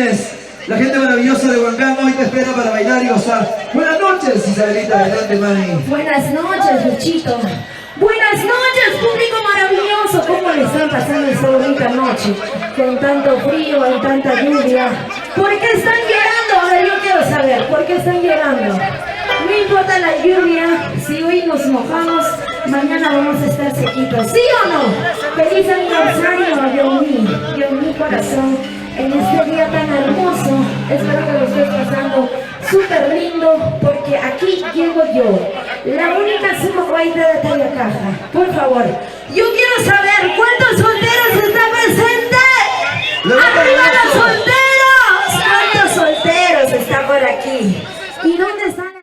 es. La gente maravillosa de Huancán hoy te espera para bailar y gozar. Buenas noches, Isabelita, adelante, mami. Buenas noches, Luchito. Buenas noches, público maravilloso. ¿Cómo le están pasando esta bonita noche? Con tanto frío y tanta lluvia. ¿Por qué están llorando? A ver, yo quiero saber, ¿por qué están llorando? No importa la lluvia, si hoy nos mojamos, mañana vamos a estar sequitos. ¿Sí o no? Feliz aniversario de mi corazón, en este día tan hermoso. Espero que lo estés pasando súper lindo, porque aquí llego yo, la única sumaguaita de Talla Caja. Por favor, yo quiero saber cuántos solteros están presentes. ¡Arriba los solteros! ¿Cuántos solteros están por aquí? ¿Y dónde